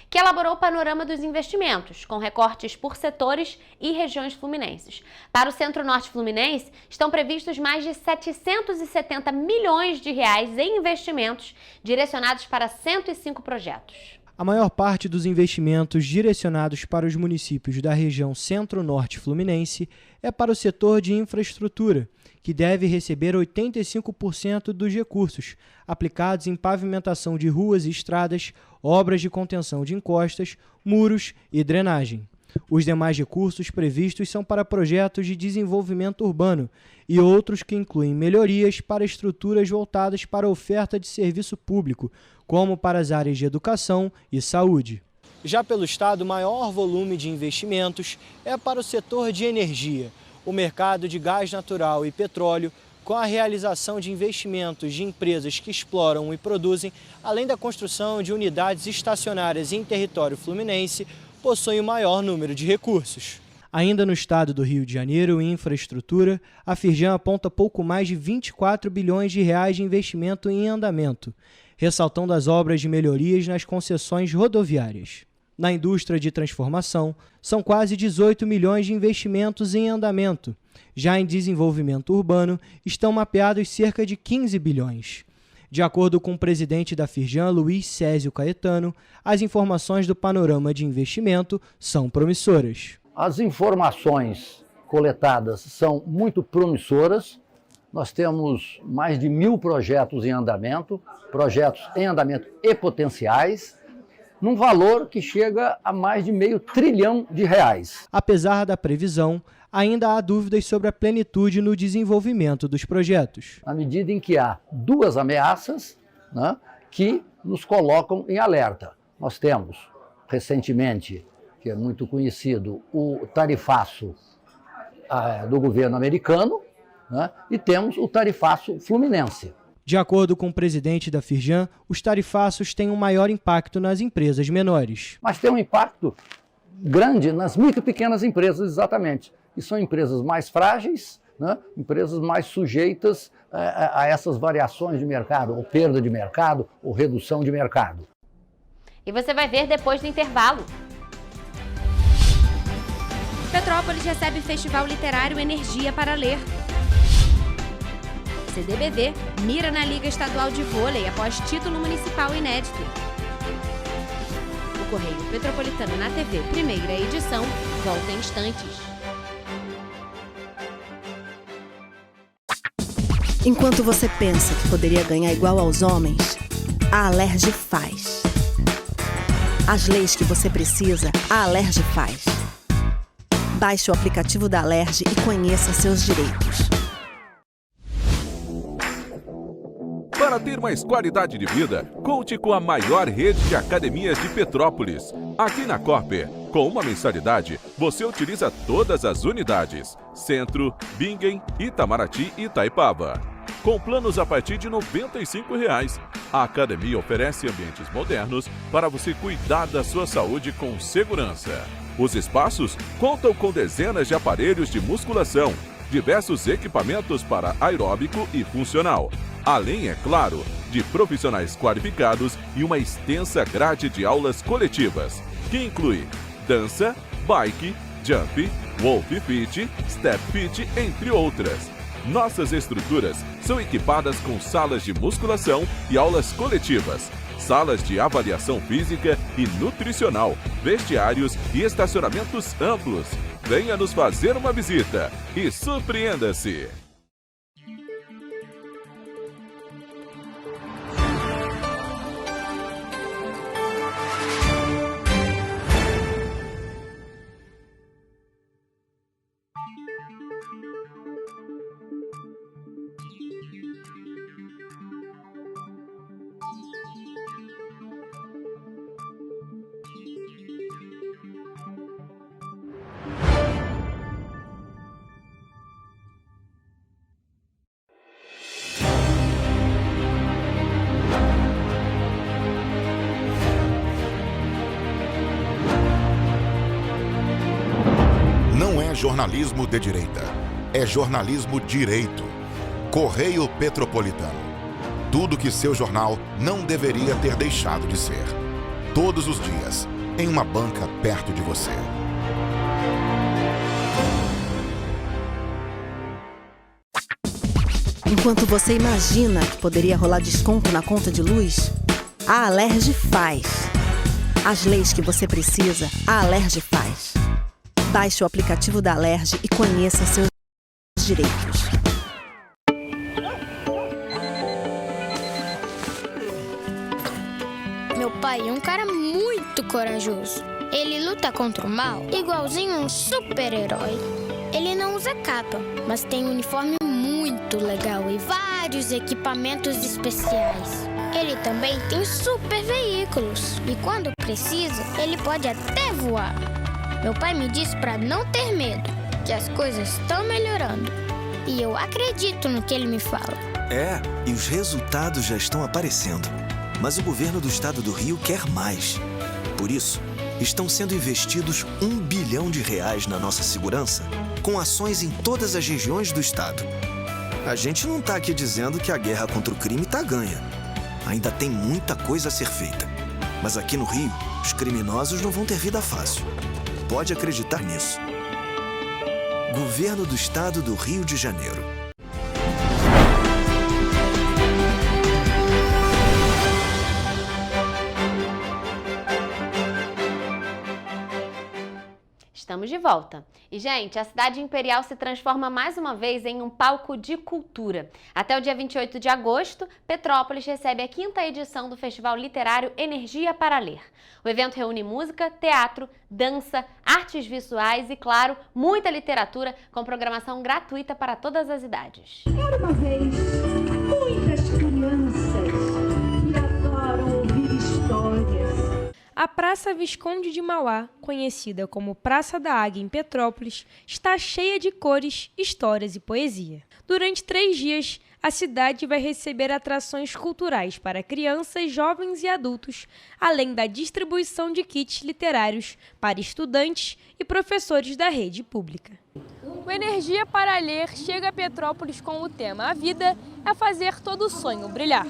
que elaborou o panorama dos investimentos, com recortes por setores e regiões fluminenses. Para o Centro-Norte Fluminense, estão previstos mais de 770 milhões de reais em investimentos direcionados para 105 projetos. A maior parte dos investimentos direcionados para os municípios da região Centro-Norte Fluminense é para o setor de infraestrutura, que deve receber 85% dos recursos aplicados em pavimentação de ruas e estradas, obras de contenção de encostas, muros e drenagem. Os demais recursos previstos são para projetos de desenvolvimento urbano e outros que incluem melhorias para estruturas voltadas para a oferta de serviço público, como para as áreas de educação e saúde. Já pelo Estado, o maior volume de investimentos é para o setor de energia, o mercado de gás natural e petróleo, com a realização de investimentos de empresas que exploram e produzem, além da construção de unidades estacionárias em território fluminense, possui o maior número de recursos. Ainda no estado do Rio de Janeiro, em infraestrutura, a Firjan aponta pouco mais de 24 bilhões de reais de investimento em andamento, ressaltando as obras de melhorias nas concessões rodoviárias. Na indústria de transformação, são quase 18 milhões de investimentos em andamento. Já em desenvolvimento urbano, estão mapeados cerca de 15 bilhões. De acordo com o presidente da Firjan, Luiz Césio Caetano, as informações do panorama de investimento são promissoras. As informações coletadas são muito promissoras. Nós temos mais de 1.000 projetos em andamento e potenciais, num valor que chega a mais de R$500 bilhão. Apesar da previsão, ainda há dúvidas sobre a plenitude no desenvolvimento dos projetos. Na medida em que há duas ameaças, né, que nos colocam em alerta. Nós temos, recentemente, que é muito conhecido, o tarifaço do governo americano, né, e temos o tarifaço fluminense. De acordo com o presidente da Firjan, os tarifaços têm um maior impacto nas empresas menores. Mas tem um impacto grande nas micro e pequenas empresas, exatamente. E são empresas mais frágeis, né? Empresas mais sujeitas a essas variações de mercado, ou perda de mercado, ou redução de mercado. E você vai ver depois do intervalo. Petrópolis recebe Festival Literário Energia para Ler. CDBV mira na Liga Estadual de Vôlei após título municipal inédito. O Correio Petropolitano na TV, primeira edição, volta em instantes. Enquanto você pensa que poderia ganhar igual aos homens, a Alerj faz. As leis que você precisa, a Alerj faz. Baixe o aplicativo da Alerj e conheça seus direitos. Para ter mais qualidade de vida, conte com a maior rede de academias de Petrópolis. Aqui na Corper, com uma mensalidade, você utiliza todas as unidades: Centro, Bingen, Itamaraty e Itaipava. Com planos a partir de R$ 95,00. A academia oferece ambientes modernos para você cuidar da sua saúde com segurança. Os espaços contam com dezenas de aparelhos de musculação, diversos equipamentos para aeróbico e funcional, além, é claro, de profissionais qualificados e uma extensa grade de aulas coletivas, que inclui dança, bike, jump, wolf fit, step fit, entre outras. Nossas estruturas são equipadas com salas de musculação e aulas coletivas, salas de avaliação física e nutricional, vestiários e estacionamentos amplos. Venha nos fazer uma visita e surpreenda-se! Não é jornalismo de direita, é jornalismo direito. Correio Petropolitano. Tudo que seu jornal não deveria ter deixado de ser. Todos os dias, em uma banca perto de você. Enquanto você imagina que poderia rolar desconto na conta de luz, a Alerj faz. As leis que você precisa, a Alerj faz. Baixe o aplicativo da Alerj e conheça seus direitos. Meu pai é um cara muito corajoso. Ele luta contra o mal igualzinho um super-herói. Ele não usa capa, mas tem um uniforme muito legal e vários equipamentos especiais. Ele também tem super veículos e quando precisa, ele pode até voar. Meu pai me disse para não ter medo, que as coisas estão melhorando. E eu acredito no que ele me fala. É, e os resultados já estão aparecendo. Mas o governo do estado do Rio quer mais. Por isso, estão sendo investidos R$1 bilhão na nossa segurança, com ações em todas as regiões do estado. A gente não está aqui dizendo que a guerra contra o crime está ganha. Ainda tem muita coisa a ser feita. Mas aqui no Rio, os criminosos não vão ter vida fácil. Pode acreditar nisso. Governo do Estado do Rio de Janeiro. Estamos de volta. E, gente, a cidade imperial se transforma mais uma vez em um palco de cultura. Até o dia 28 de agosto, Petrópolis recebe a 5ª edição do Festival Literário Energia para Ler. O evento reúne música, teatro, dança, artes visuais e, claro, muita literatura com programação gratuita para todas as idades. Era uma vez muitas crianças que adoram ouvir histórias. A Praça Visconde de Mauá, conhecida como Praça da Águia em Petrópolis, está cheia de cores, histórias e poesia. Durante 3 dias, a cidade vai receber atrações culturais para crianças, jovens e adultos, além da distribuição de kits literários para estudantes e professores da rede pública. O Energia para Ler chega a Petrópolis com o tema "A vida é fazer todo sonho brilhar".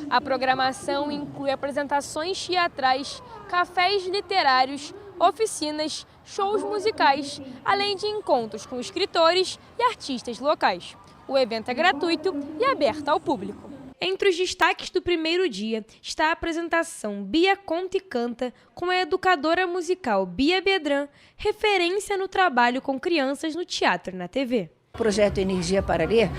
A programação inclui apresentações teatrais, cafés literários, oficinas, shows musicais, além de encontros com escritores e artistas locais. O evento é gratuito e aberto ao público. Entre os destaques do primeiro dia está a apresentação Bia Conta e Canta com a educadora musical Bia Bedran, referência no trabalho com crianças no teatro e na TV. O projeto Energia para Ler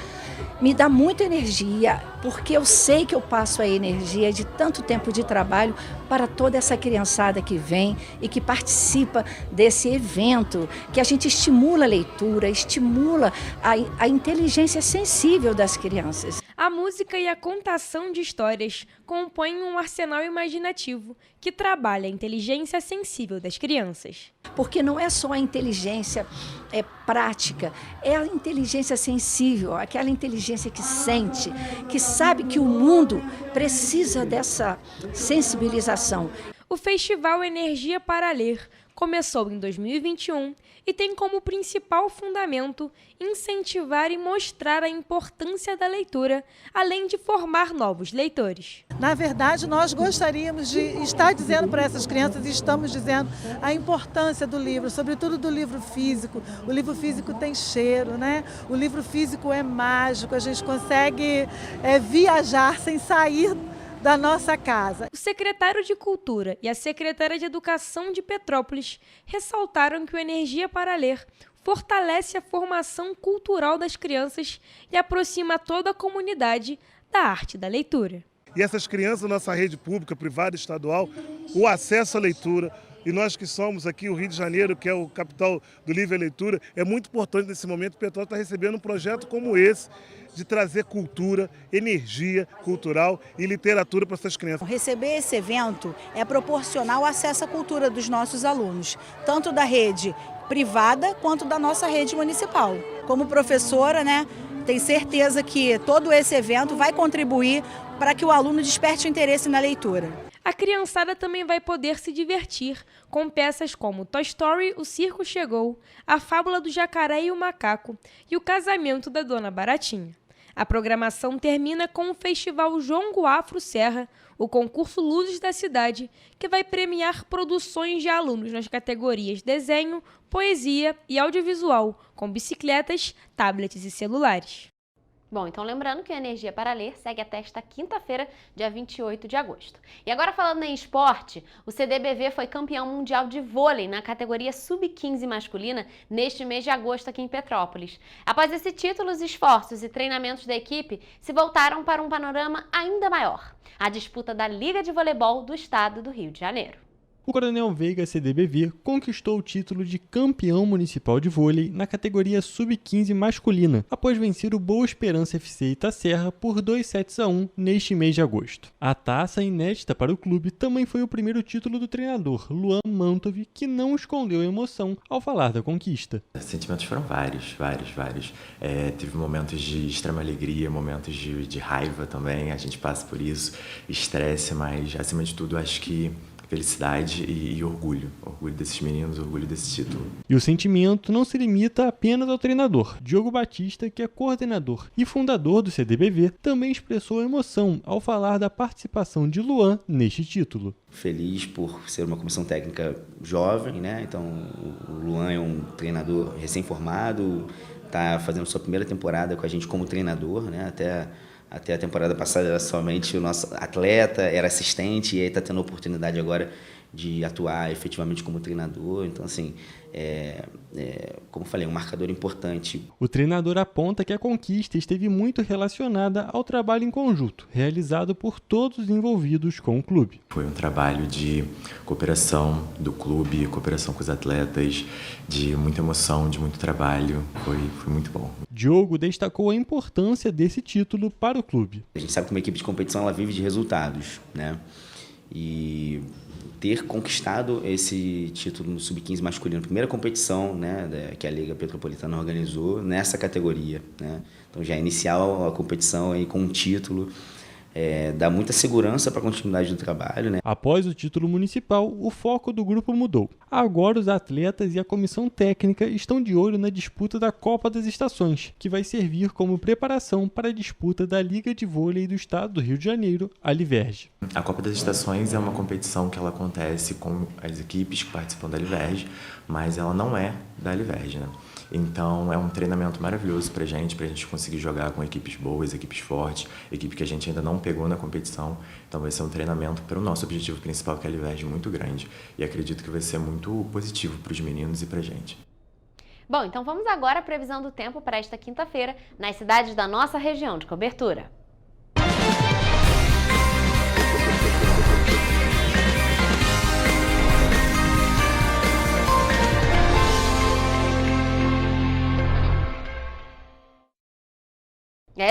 me dá muita energia, porque eu sei que eu passo a energia de tanto tempo de trabalho para toda essa criançada que vem e que participa desse evento, que a gente estimula a leitura, estimula a inteligência sensível das crianças. A música e a contação de histórias compõem um arsenal imaginativo que trabalha a inteligência sensível das crianças. Porque não é só a inteligência prática, é a inteligência sensível, aquela inteligência que sente, que sabe que o mundo precisa dessa sensibilização. O Festival Energia para Ler começou em 2021 e tem como principal fundamento incentivar e mostrar a importância da leitura, além de formar novos leitores. Na verdade, nós gostaríamos de estar dizendo para essas crianças, e estamos dizendo, a importância do livro, sobretudo do livro físico. O livro físico tem cheiro, né? O livro físico é mágico, a gente consegue viajar sem sair da nossa casa. O secretário de Cultura e a secretária de Educação de Petrópolis ressaltaram que o Energia para Ler fortalece a formação cultural das crianças e aproxima toda a comunidade da arte e da leitura. E essas crianças da nossa rede pública, privada e estadual, o acesso à leitura, e nós que somos aqui o Rio de Janeiro, que é o capital do livro e leitura, é muito importante nesse momento. O Petrópolis está recebendo um projeto como esse, de trazer cultura, energia cultural e literatura para essas crianças. Receber esse evento é proporcionar o acesso à cultura dos nossos alunos, tanto da rede privada quanto da nossa rede municipal. Como professora, tenho certeza que todo esse evento vai contribuir para que o aluno desperte o interesse na leitura. A criançada também vai poder se divertir com peças como Toy Story, O Circo Chegou, A Fábula do Jacaré e o Macaco e O Casamento da Dona Baratinha. A programação termina com o Festival Jongo Afro Serra, o concurso Luzes da Cidade, que vai premiar produções de alunos nas categorias desenho, poesia e audiovisual, com bicicletas, tablets e celulares. Bom, então lembrando que a Energia para Ler segue até esta quinta-feira, dia 28 de agosto. E agora falando em esporte, o CDBV foi campeão mundial de vôlei na categoria Sub-15 masculina neste mês de agosto aqui em Petrópolis. Após esse título, os esforços e treinamentos da equipe se voltaram para um panorama ainda maior: a disputa da Liga de Voleibol do Estado do Rio de Janeiro. O Coronel Veiga CDBV conquistou o título de campeão municipal de vôlei na categoria Sub-15 masculina, após vencer o Boa Esperança FC Itaserra por 2-1 neste mês de agosto. A taça, inédita para o clube, também foi o primeiro título do treinador, Luan Mantov, que não escondeu a emoção ao falar da conquista. Os sentimentos foram vários. Teve momentos de extrema alegria, momentos de raiva também, a gente passa por isso, estresse, mas acima de tudo acho que felicidade e orgulho. Orgulho desses meninos, orgulho desse título. E o sentimento não se limita apenas ao treinador. Diogo Batista, que é coordenador e fundador do CDBV, também expressou emoção ao falar da participação de Luan neste título. Feliz por ser uma comissão técnica jovem, né? Então o Luan é um treinador recém-formado, está fazendo sua primeira temporada com a gente como treinador, né? Até a temporada passada era somente o nosso atleta, era assistente, e aí está tendo a oportunidade agora de atuar efetivamente como treinador. Então, assim, como eu falei, um marcador importante. O treinador aponta que a conquista esteve muito relacionada ao trabalho em conjunto, realizado por todos os envolvidos com o clube. Foi um trabalho de cooperação do clube, cooperação com os atletas, de muita emoção, de muito trabalho. Foi muito bom. Diogo destacou a importância desse título para o clube. A gente sabe que uma equipe de competição ela vive de resultados, né? E ter conquistado esse título no Sub-15 masculino, primeira competição, né, que a Liga Petropolitana organizou nessa categoria, né? Então já iniciar a competição aí com um título, dá muita segurança para a continuidade do trabalho, né? Após o título municipal, o foco do grupo mudou. Agora os atletas e a comissão técnica estão de olho na disputa da Copa das Estações, que vai servir como preparação para a disputa da Liga de Vôlei do Estado do Rio de Janeiro, a Liverge. A Copa das Estações é uma competição que ela acontece com as equipes que participam da Liverge, mas ela não é da Liverge, né? Então é um treinamento maravilhoso pra gente conseguir jogar com equipes boas, equipes fortes, equipe que a gente ainda não pegou na competição. Então vai ser um treinamento para o nosso objetivo principal, que é a Liverge, muito grande. E acredito que vai ser muito positivo para os meninos e pra gente. Bom, então vamos agora à previsão do tempo para esta quinta-feira nas cidades da nossa região de cobertura.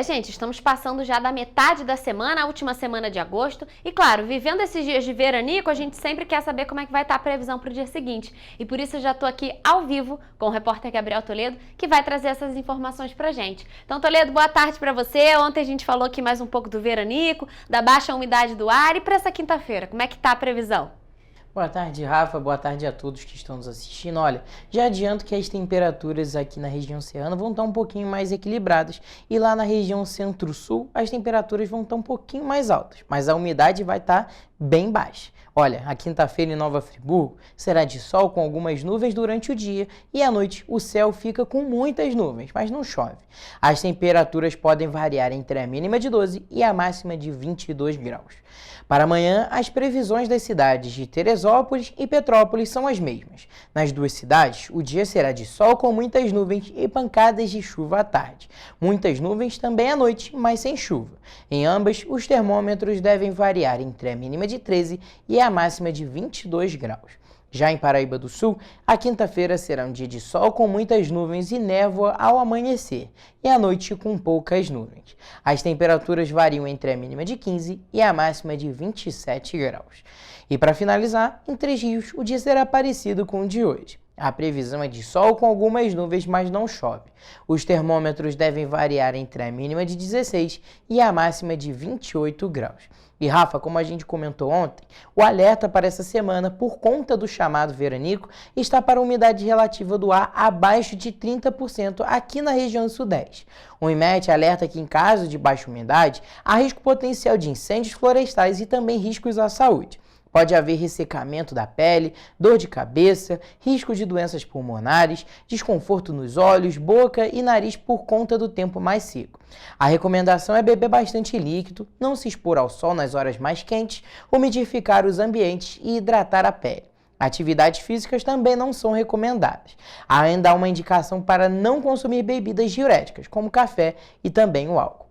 Gente, estamos passando já da metade da semana, a última semana de agosto. E claro, vivendo esses dias de veranico, a gente sempre quer saber como é que vai estar a previsão para o dia seguinte. E por isso eu já estou aqui ao vivo com o repórter Gabriel Toledo, que vai trazer essas informações pra gente. Então, Toledo, boa tarde para você. Ontem a gente falou aqui mais um pouco do veranico, da baixa umidade do ar. E para essa quinta-feira, como é que está a previsão? Boa tarde, Rafa. Boa tarde a todos que estão nos assistindo. Olha, já adianto que as temperaturas aqui na região serrana vão estar um pouquinho mais equilibradas e lá na região centro-sul as temperaturas vão estar um pouquinho mais altas, mas a umidade vai estar bem baixa. Olha, a quinta-feira em Nova Friburgo será de sol com algumas nuvens durante o dia e à noite o céu fica com muitas nuvens, mas não chove. As temperaturas podem variar entre a mínima de 12 e a máxima de 22 graus. Para amanhã, as previsões das cidades de Teresópolis e Petrópolis são as mesmas. Nas duas cidades, o dia será de sol com muitas nuvens e pancadas de chuva à tarde. Muitas nuvens também à noite, mas sem chuva. Em ambas, os termômetros devem variar entre a mínima de 13 e a máxima de 22 graus. Já em Paraíba do Sul, a quinta-feira será um dia de sol com muitas nuvens e névoa ao amanhecer, e à noite com poucas nuvens. As temperaturas variam entre a mínima de 15 e a máxima de 27 graus. E para finalizar, em Três Rios, o dia será parecido com o de hoje. A previsão é de sol com algumas nuvens, mas não chove. Os termômetros devem variar entre a mínima de 16 e a máxima de 28 graus. E Rafa, como a gente comentou ontem, o alerta para essa semana, por conta do chamado veranico, está para a umidade relativa do ar abaixo de 30% aqui na região sudeste. O IMET alerta que em caso de baixa umidade, há risco potencial de incêndios florestais e também riscos à saúde. Pode haver ressecamento da pele, dor de cabeça, risco de doenças pulmonares, desconforto nos olhos, boca e nariz por conta do tempo mais seco. A recomendação é beber bastante líquido, não se expor ao sol nas horas mais quentes, umidificar os ambientes e hidratar a pele. Atividades físicas também não são recomendadas. Há ainda uma indicação para não consumir bebidas diuréticas, como café e também o álcool.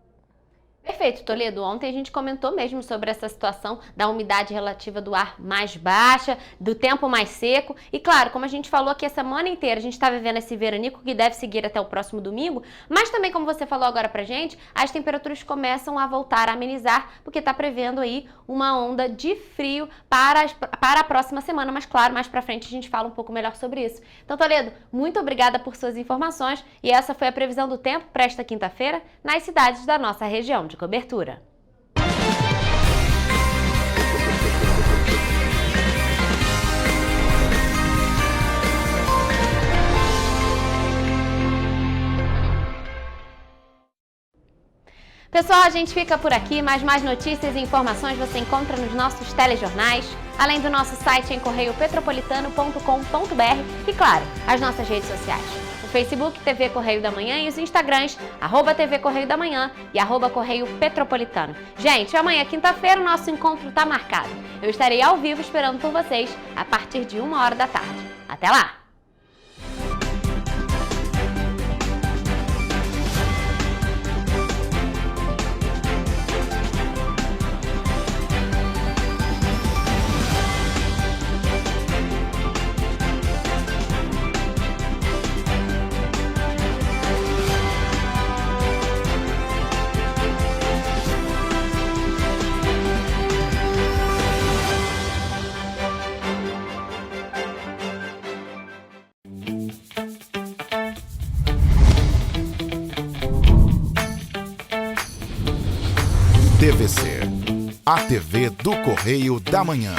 Perfeito, Toledo. Ontem a gente comentou mesmo sobre essa situação da umidade relativa do ar mais baixa, do tempo mais seco. E claro, como a gente falou aqui a semana inteira, a gente está vivendo esse veranico que deve seguir até o próximo domingo, mas também, como você falou agora pra gente, as temperaturas começam a voltar a amenizar, porque está prevendo aí uma onda de frio para a próxima semana. Mas claro, mais pra frente a gente fala um pouco melhor sobre isso. Então, Toledo, muito obrigada por suas informações. E essa foi a previsão do tempo para esta quinta-feira nas cidades da nossa região de cobertura. Pessoal, a gente fica por aqui, mas mais notícias e informações você encontra nos nossos telejornais, além do nosso site em correiopetropolitano.com.br e, claro, as nossas redes sociais. O Facebook TV Correio da Manhã e os Instagrams, @TV Correio da Manhã e @Correio Petropolitano. Gente, amanhã, quinta-feira, o nosso encontro tá marcado. Eu estarei ao vivo esperando por vocês a partir de 1h da tarde. Até lá! TVC, a TV do Correio da Manhã.